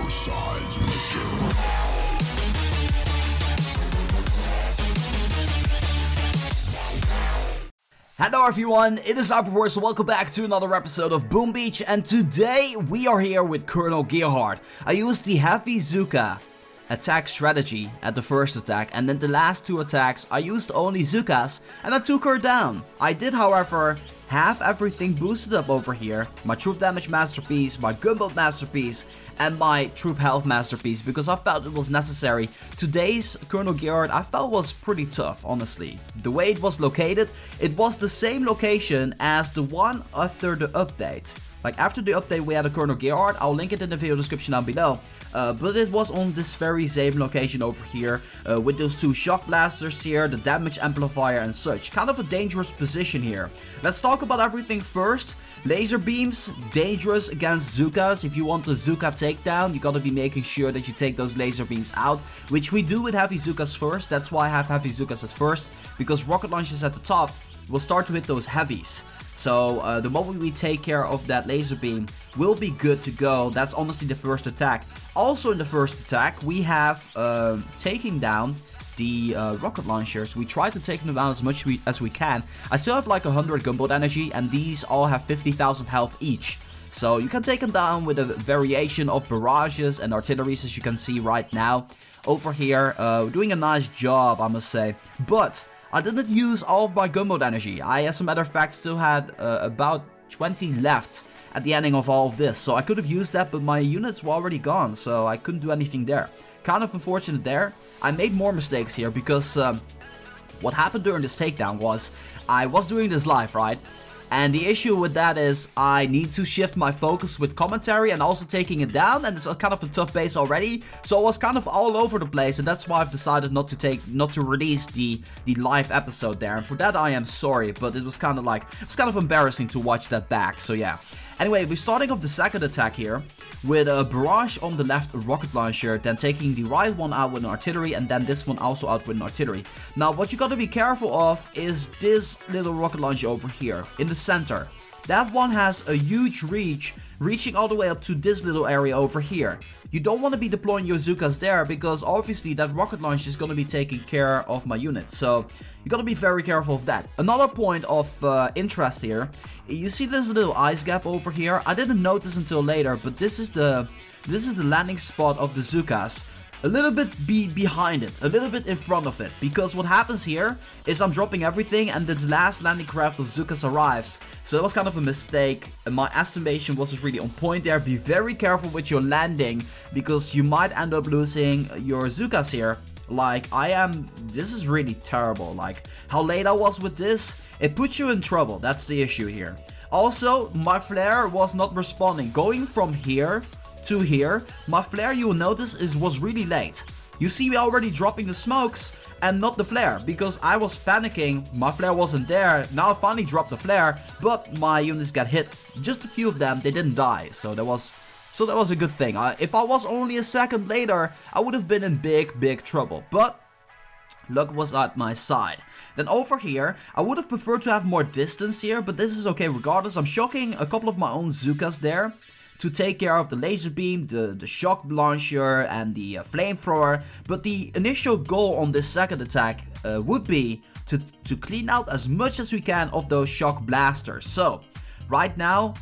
sides, mister. Hello everyone, it is Pegboard, so welcome back to another episode of Boom Beach, and today we are here with Colonel Gearheart. I used the Heavy Zooka attack strategy at the first attack, and then the last two attacks I used only Zookas and I took her down. I did, however, have everything boosted up over here, my troop damage masterpiece, my gunboat masterpiece, and my troop health masterpiece, because I felt it was necessary. Today's Colonel Gearheart I felt was pretty tough, honestly. The way it was located, it was the same location as the one after the update. Like after the update we had a Colonel Gearheart, I'll link it in the video description down below. But it was on this very same location over here, with those two shock blasters here, the damage amplifier and such. Kind of a dangerous position here. Let's talk about everything first. Laser beams, dangerous against Zookas. If you want the Zooka takedown, you gotta be making sure that you take those laser beams out, which we do with Heavy Zookas first. That's why I have Heavy Zookas at first, because rocket launchers at the top will start to hit those heavies. So the moment we take care of that laser beam, we'll be good to go. That's honestly the first attack. Also in the first attack, we have taking down the rocket launchers. We try to take them down as much as we can. I still have like 100 gunboat energy, and these all have 50,000 health each. So you can take them down with a variation of barrages and artilleries, as you can see right now. Over here, doing a nice job, I must say. But I didn't use all of my gunboat energy. I, as a matter of fact, still had about 20 left at the ending of all of this. So I could have used that, but my units were already gone, so I couldn't do anything there. Kind of unfortunate there. I made more mistakes here because what happened during this takedown was I was doing this live, right? And the issue with that is I need to shift my focus with commentary and also taking it down, and it's kind of a tough base already, so I was kind of all over the place, and that's why I've decided not to release the live episode there. And for that I am sorry, but it was kind of embarrassing to watch that back. So yeah. Anyway, we're starting off the second attack here with a barrage on the left rocket launcher, then taking the right one out with an artillery, and then this one also out with an artillery. Now what you gotta be careful of is this little rocket launcher over here in the center. That one has a huge reach, reaching all the way up to this little area over here. You don't want to be deploying your Zookas there, because obviously that rocket launcher is going to be taking care of my units. So you got to be very careful of that. Another point of interest here, you see this little ice gap over here. I didn't notice until later, but this is the landing spot of the Zookas. A little bit behind it, a little bit in front of it, because what happens here is I'm dropping everything and the last landing craft of Zookas arrives. So that was kind of a mistake, and my estimation wasn't really on point there. Be very careful with your landing, because you might end up losing your Zookas here. Like I am, this is really terrible. Like how late I was with this, it puts you in trouble. That's the issue here. Also, my flare was not responding. Going from here to here, my flare, you will notice, was really late. You see me already dropping the smokes and not the flare, because I was panicking. My flare wasn't there. Now I finally dropped the flare, but my units got hit. Just a few of them, they didn't die, so that was a good thing. If I was only a second later, I would have been in big trouble, but luck was at my side. Then over here, I would have preferred to have more distance here, but this is okay regardless. I'm shocking a couple of my own Zookas there to take care of the laser beam, the shock launcher and the flamethrower. But the initial goal on this second attack would be to clean out as much as we can of those shock blasters. So right now,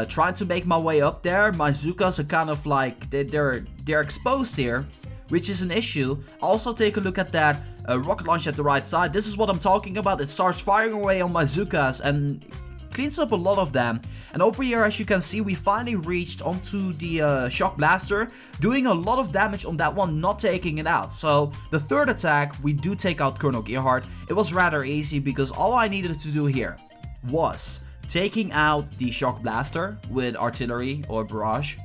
trying to make my way up there. My Zookas are kind of like, they're exposed here, which is an issue. Also take a look at that rocket launcher at the right side. This is what I'm talking about. It starts firing away on my Zookas and cleans up a lot of them. And over here, as you can see, we finally reached onto the shock blaster, doing a lot of damage on that one, not taking it out. So the third attack, we do take out Colonel Gearheart. It was rather easy, because all I needed to do here was taking out the shock blaster with artillery or barrage,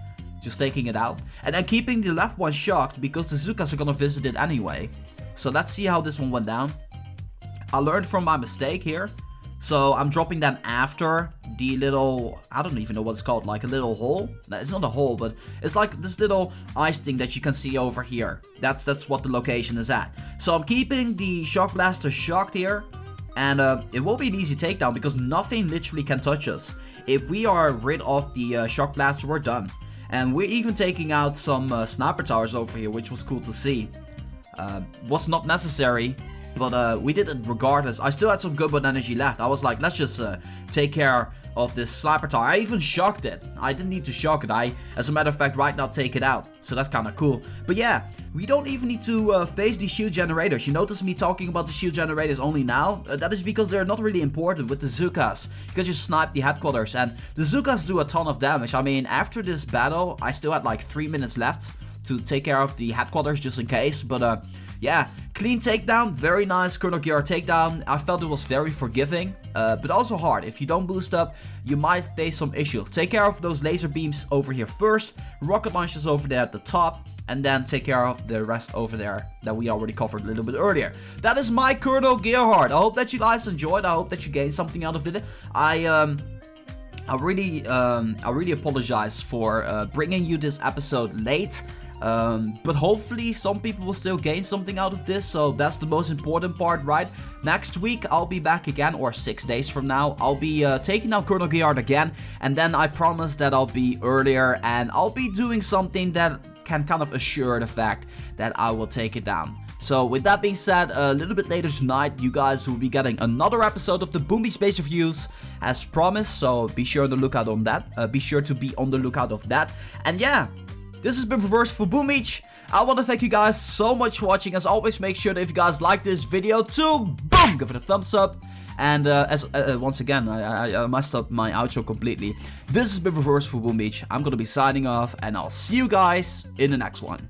just taking it out, and then keeping the left one shocked, because the Zookas are gonna visit it anyway. So let's see how this one went down. I learned from my mistake here. So I'm dropping them after the little, I don't even know what it's called, like a little hole. No, it's not a hole, but it's like this little ice thing that you can see over here. That's what the location is at. So I'm keeping the shock blaster shocked here, and it will be an easy takedown because nothing literally can touch us. If we are rid of the shock blaster, we're done. And we're even taking out some sniper towers over here, which was cool to see. Was not necessary, but we did it regardless. I still had some good energy left. I was like, let's just take care of this sniper tower. I even shocked it. I didn't need to shock it. As a matter of fact, right now take it out. So that's kind of cool. But yeah, we don't even need to face these shield generators. You notice me talking about the shield generators only now? That is because they're not really important with the Zookas. You can just snipe the headquarters, and the Zookas do a ton of damage. I mean, after this battle, I still had like 3 minutes left to take care of the headquarters just in case. But yeah, clean takedown, very nice Colonel Gearheart takedown. I felt it was very forgiving, but also hard. If you don't boost up, you might face some issues. Take care of those laser beams over here first, rocket launchers over there at the top, and then take care of the rest over there that we already covered a little bit earlier. That is my Colonel Gearheart. I hope that you guys enjoyed. I hope that you gained something out of it. I really apologize for bringing you this episode late. But hopefully some people will still gain something out of this, so that's the most important part, right? Next week I'll be back again, or 6 days from now. I'll be taking out Colonel Gearheart again, and then I promise that I'll be earlier, and I'll be doing something that can kind of assure the fact that I will take it down. So with that being said, a little bit later tonight, you guys will be getting another episode of the Boom Beach Space Reviews as promised, so be sure on the lookout on that. Be sure to be on the lookout of that. And yeah, this has been Reverse for Boom Beach. I want to thank you guys so much for watching. As always, make sure that if you guys like this video to boom, give it a thumbs up. And once again, I messed up my outro completely. This has been Reverse for Boom Beach. I'm gonna be signing off, and I'll see you guys in the next one.